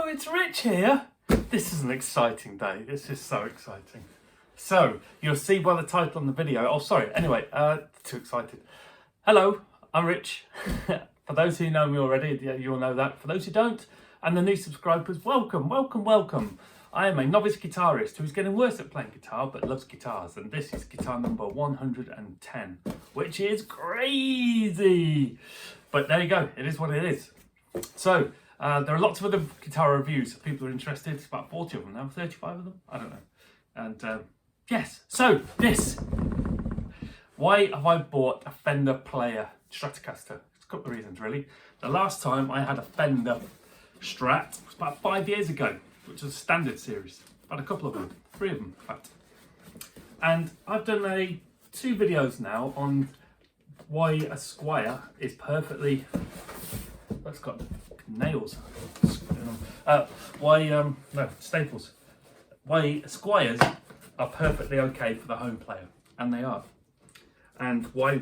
it's Rich here. This is an exciting day. This is so exciting. So, you'll see by the title on the video. Oh, sorry. Anyway, too excited. Hello, I'm Rich. For those who know me already, you'll know that. For those who don't, and the new subscribers, welcome, welcome, welcome. I am a novice guitarist who's getting worse at playing guitar, but loves guitars. And this is guitar number 110, which is crazy. But there you go. It is what it is. So, there are lots of other guitar reviews. If people are interested, it's about 40 of them now, 35 of them, I don't know. And yes, so this. Why have I bought a Fender Player Stratocaster? It's a couple of reasons really. The last time I had a Fender Strat was about 5 years ago, which was a standard series. I've had a couple of them, 3 of them in fact. And I've done 2 videos now on why a Squier is perfectly, that's got nails. Staples. Why Squiers are perfectly okay for the home player, and they are. And why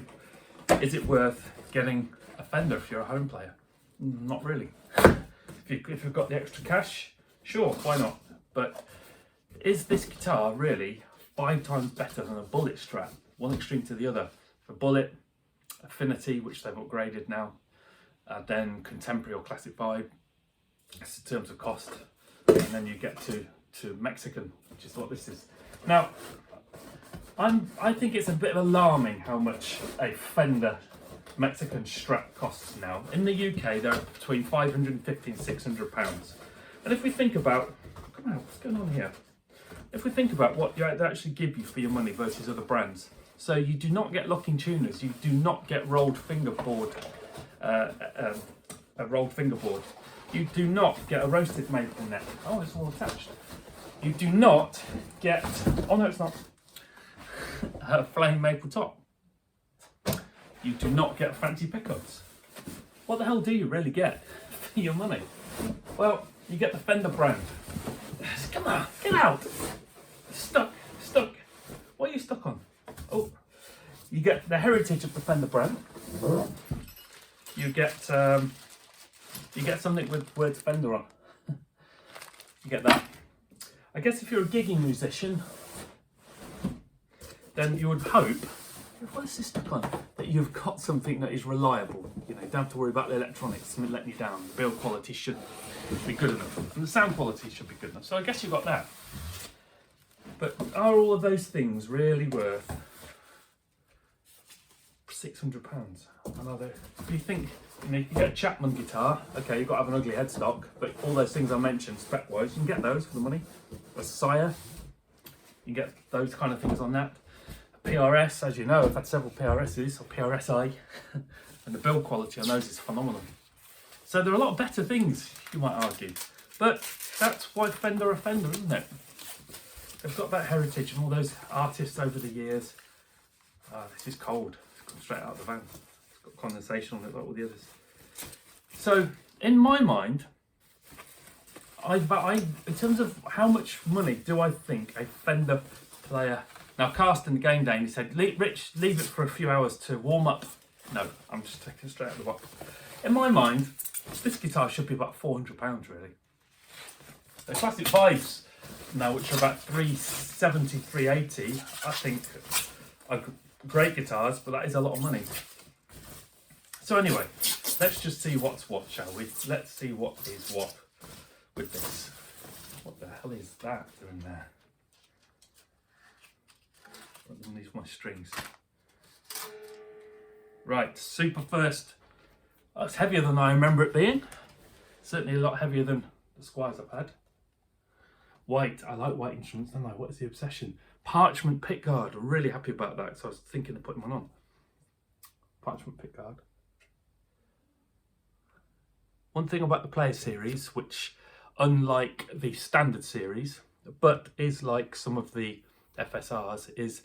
is it worth getting a Fender if you're a home player? Not really. If you've got the extra cash, sure, why not? But is this guitar really 5 times better than a Bullet Strat? One extreme to the other. For Bullet, Affinity, which they've upgraded now, then Contemporary or Classic Vibe, that's in terms of cost, and then you get to Mexican, which is what this is. Now, I think it's a bit alarming how much a Fender Mexican Strat costs now. In the UK, they're between £550 and £600. And if we think about, come on, what's going on here? If we think about what they actually give you for your money versus other brands, so you do not get locking tuners, you do not get rolled fingerboard, a rolled fingerboard. You do not get a roasted maple neck. Oh, it's all attached. You do not get, oh no it's not, a flame maple top. You do not get fancy pickups. What the hell do you really get for your money? Well, you get the Fender brand. Come on, get out. Stuck. What are you stuck on? Oh, you get the heritage of the Fender brand. You get something with words Fender on. You get that. I guess if you're a gigging musician, then you would hope, what is this stuck on? That you've got something that is reliable. You know, you don't have to worry about the electronics, something letting you down. The build quality should be good enough, and the sound quality should be good enough. So I guess you've got that. But are all of those things really worth £600? And are they? Do you think, you know, you can get a Chapman guitar, okay, you've got to have an ugly headstock, but all those things I mentioned spec-wise, you can get those for the money. A Sire, you can get those kind of things on that. A PRS, as you know, I've had several PRSs, or PRSi, and the build quality on those is phenomenal. So there are a lot of better things, you might argue. But that's why Fender are Fender, isn't it? They've got that heritage and all those artists over the years. This is cold. It's come straight out of the van. It's got condensation on it like all the others. So, in my mind, in terms of how much money do I think a Fender player... Now, Carsten Game Day, he said, Rich, leave it for a few hours to warm up. No, I'm just taking it straight out of the box. In my mind, this guitar should be about £400 really. The Classic Vibes now, which are about £370, £380, I think are great guitars, but that is a lot of money. So anyway, let's just see what's what, shall we? Let's see what is what with this. What the hell is that doing there? Underneath my strings. Right, super first. That's heavier than I remember it being. Certainly a lot heavier than the Squiers I've had. White, I like white instruments, don't I? What is the obsession? Parchment pickguard, I'm really happy about that, so I was thinking of putting one on. Parchment pickguard. One thing about the Player series, which unlike the standard series, but is like some of the FSRs, is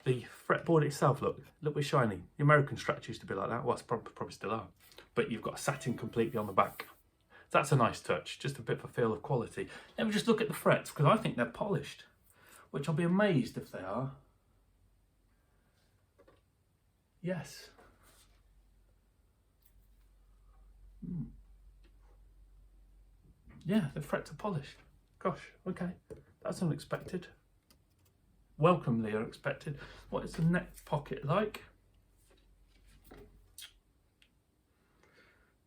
the fretboard itself. Look a bit shiny. The American Strats used to be like that. Well, it's probably still are. But you've got satin completely on the back. That's a nice touch, just a bit of a feel of quality. Let me just look at the frets, because I think they're polished, which I'll be amazed if they are. Yes. Yeah, the frets are polished. Gosh, okay, that's unexpected. Welcomely unexpected. What is the neck pocket like?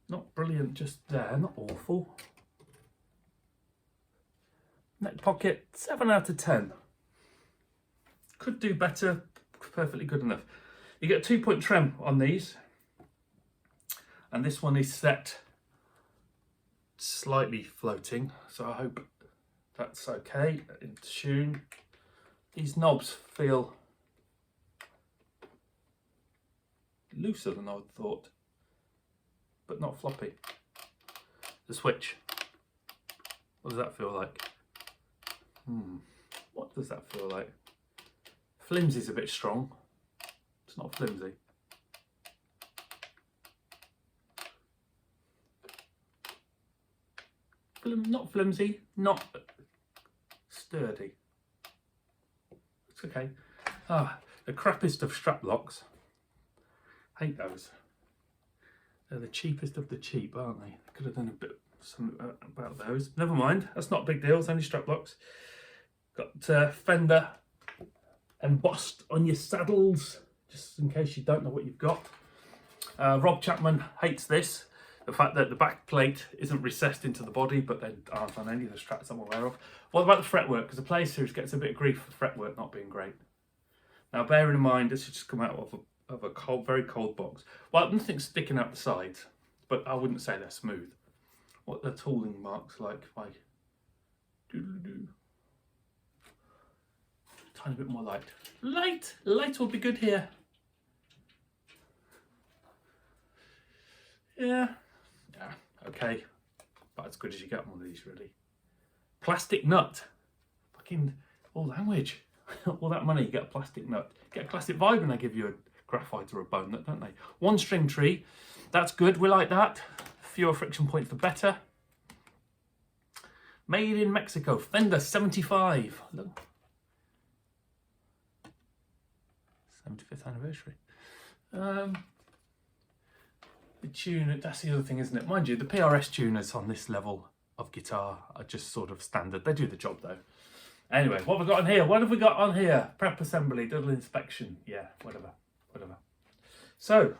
Not brilliant just there, not awful. Neck pocket, 7 out of 10. Could do better, perfectly good enough. You get a 2-point trem on these. And this one is set slightly floating, so I hope that's okay in tune. These knobs feel looser than I would thought, but not floppy. The switch, what does that feel like? What does that feel like? Flimsy's a bit strong. It's not flimsy. Not flimsy, not sturdy. It's okay. The crappiest of strap locks. Hate those. They're the cheapest of the cheap, aren't they? Could have done a bit something about those. Never mind, that's not a big deal, it's only strap locks. Got Fender embossed on your saddles, just in case you don't know what you've got. Rob Chapman hates this. The fact that the back plate isn't recessed into the body, but they aren't on any of the Strats I'm aware of. What about the fretwork? Because the Player Series gets a bit of grief for fretwork not being great. Now, bearing in mind, this has just come out of a cold, very cold box. Well, nothing's sticking out the sides, but I wouldn't say they're smooth. What the tooling marks like? If I do tiny bit more light. Light will be good here. Yeah, okay, about as good as you get on one of these, really. Plastic nut, fucking all language. All that money, you get a plastic nut. Get a classic vibe and they give you a graphite or a bone nut, don't they? 1 string tree, that's good, we like that. Fewer friction points the better. Made in Mexico, Fender 75. Look. 75th anniversary. The tuner, that's the other thing, isn't it? Mind you, the PRS tuners on this level of guitar are just sort of standard. They do the job though. Anyway, what have we got on here? What have we got on here? Prep assembly, little inspection. Yeah, whatever. So,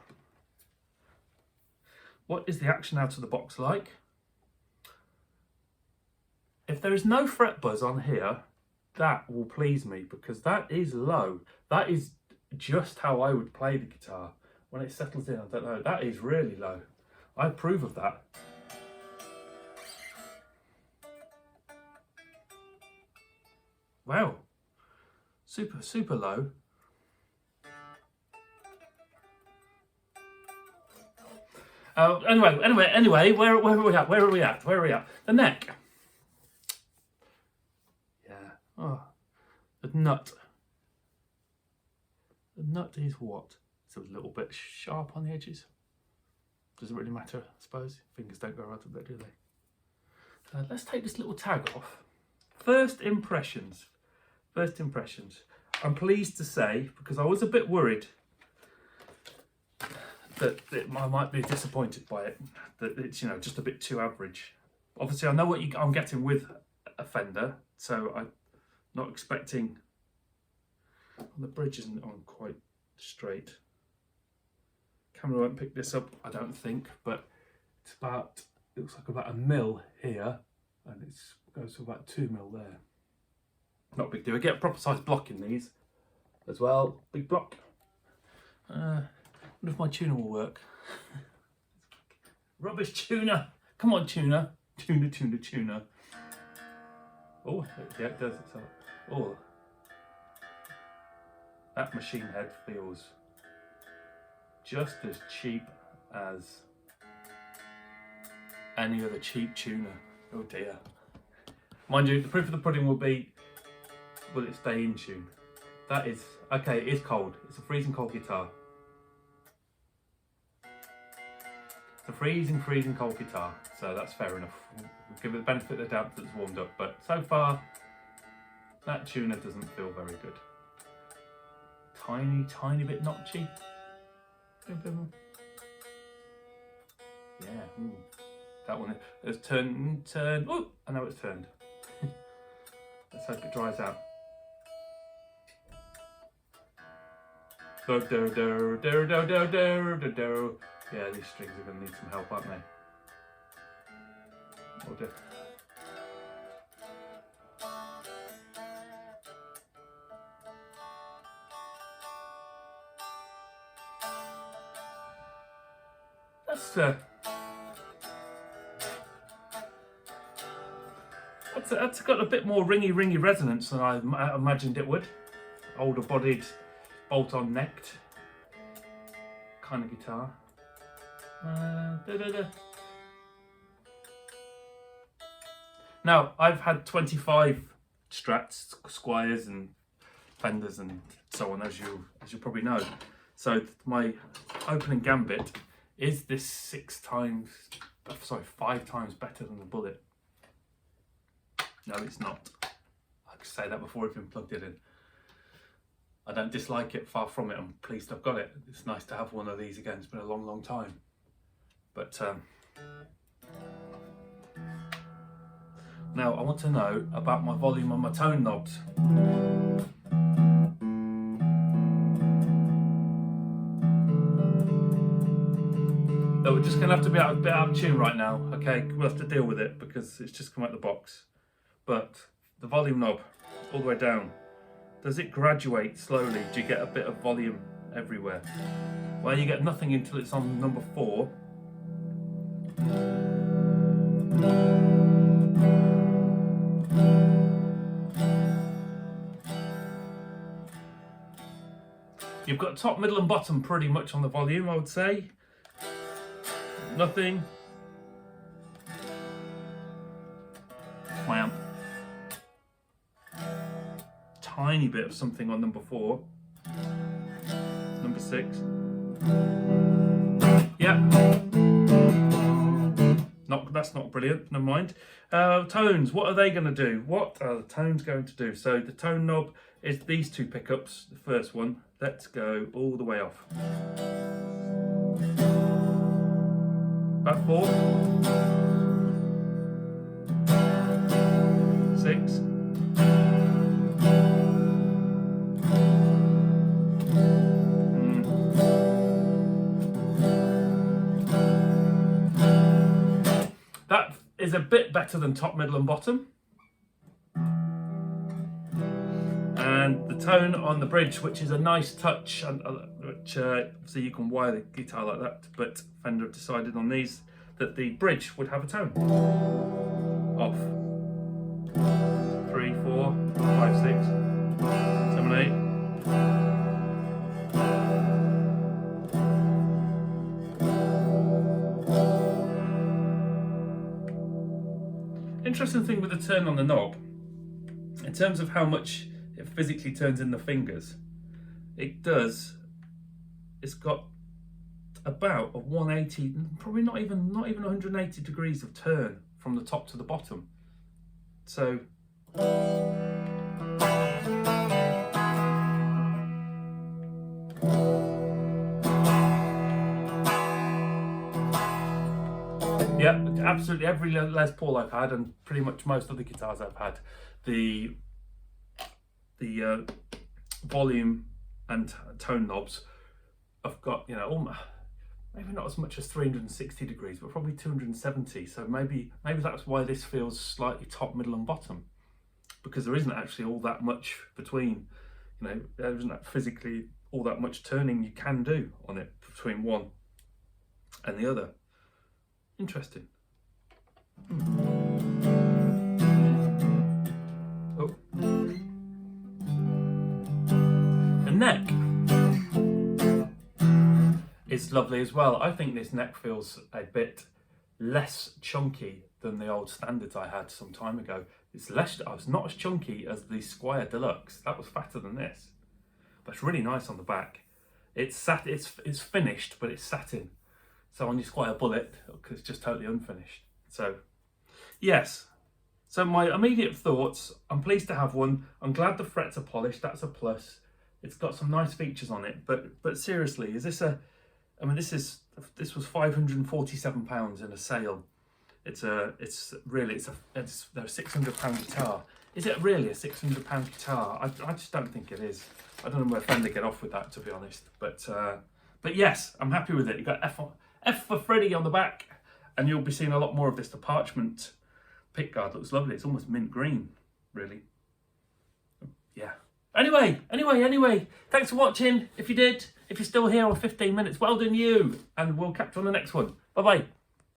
what is the action out of the box like? If there is no fret buzz on here, that will please me because that is low. That is just how I would play the guitar. When it settles in, I don't know, that is really low. I approve of that. Wow, super low. Anyway, where are we at? The neck. Yeah, oh, the nut. The nut is what? It's a little bit sharp on the edges. Does it really matter, I suppose? Fingers don't go right up there, do they? Let's take this little tag off. First impressions. I'm pleased to say, because I was a bit worried that I might be disappointed by it, that it's, you know, just a bit too average. Obviously, I know what I'm getting with a Fender, so I'm not expecting. The bridge isn't on quite straight. Camera won't pick this up, I don't think, but it's about, it looks like about 1 mil here, and it goes to about 2 mil there. Not a big deal. I get a proper size block in these as well. Big block. I wonder if my tuner will work. Rubbish tuner. Come on, tuner. Tuner. Oh, yeah, it does. Oh, that machine head feels just as cheap as any other cheap tuner. Oh dear. Mind you, the proof of the pudding will be, will it stay in tune? That is, okay, it is cold. It's a freezing cold guitar. It's a freezing cold guitar, so that's fair enough. We'll give it the benefit of the doubt that it's warmed up, but so far, that tuner doesn't feel very good. Tiny bit notchy. Yeah. That one has turned. Oh, I know it's turned. Let's hope it dries out. Do, do, do, do, do, do, do, do, do. Yeah, these strings are going to need some help, aren't they? Oh dear. That's got a bit more ringy resonance than I imagined it would. Older bodied, bolt-on necked kind of guitar. Now, I've had 25 Strats, Squiers and Fenders and so on, as you probably know. So my opening gambit is this 5 times better than the Bullet. No, it's not. I could say that before I've even plugged it in. I don't dislike it, far from it. I'm pleased I've got it. It's nice to have one of these again. It's been a long time. But now I want to know about my volume on my tone knobs. So we're just going to have to be a bit out of tune right now. Okay, we'll have to deal with it because it's just come out the box. But the volume knob, all the way down, does it graduate slowly? Do you get a bit of volume everywhere? Well, you get nothing until it's on number 4. You've got top, middle and bottom pretty much on the volume, I would say. Nothing. Wham. Tiny bit of something on number 4. Number 6. Yeah. That's not brilliant, never mind. Tones, what are they going to do? What are the tones going to do? So the tone knob is these 2 pickups. The first one, let's go all the way off. About 4. 6. That is a bit better than top, middle and bottom. And the tone on the bridge, which is a nice touch, which so you can wire the guitar like that, but Fender have decided on these that the bridge would have a tone. Off. 3, 4, 5, 6, 7, 8. Interesting thing with the turn on the knob, in terms of how much it physically turns in the fingers, it's got about a 180, probably not even 180 degrees of turn from the top to the bottom. So yeah, absolutely every Les Paul I've had, and pretty much most of the guitars I've had, the volume and tone knobs I've got, maybe not as much as 360 degrees, but probably 270. So maybe that's why this feels slightly top, middle and bottom, because there isn't actually all that much between, there isn't physically all that much turning you can do on it between one and the other. Interesting. Oh. The neck is lovely as well. I think this neck feels a bit less chunky than the old standards I had some time ago. It's not as chunky as the Squier Deluxe. That was fatter than this, but it's really nice on the back. It's finished, but it's satin. So on your Squier Bullet, it's just totally unfinished. So, yes. So my immediate thoughts, I'm pleased to have one. I'm glad the frets are polished, that's a plus. It's got some nice features on it, but seriously, is this this was £547 in a sale. It's they're a £600 guitar. Is it really a £600 guitar? I just don't think it is. I don't know where Fender get off with that, to be honest. But yes, I'm happy with it. You got F for Freddy on the back, and you'll be seeing a lot more of this. The parchment pickguard looks lovely. It's almost mint green, really. Yeah. Anyway, thanks for watching. If you're still here on 15 minutes, well done you. And we'll catch you on the next one. Bye-bye.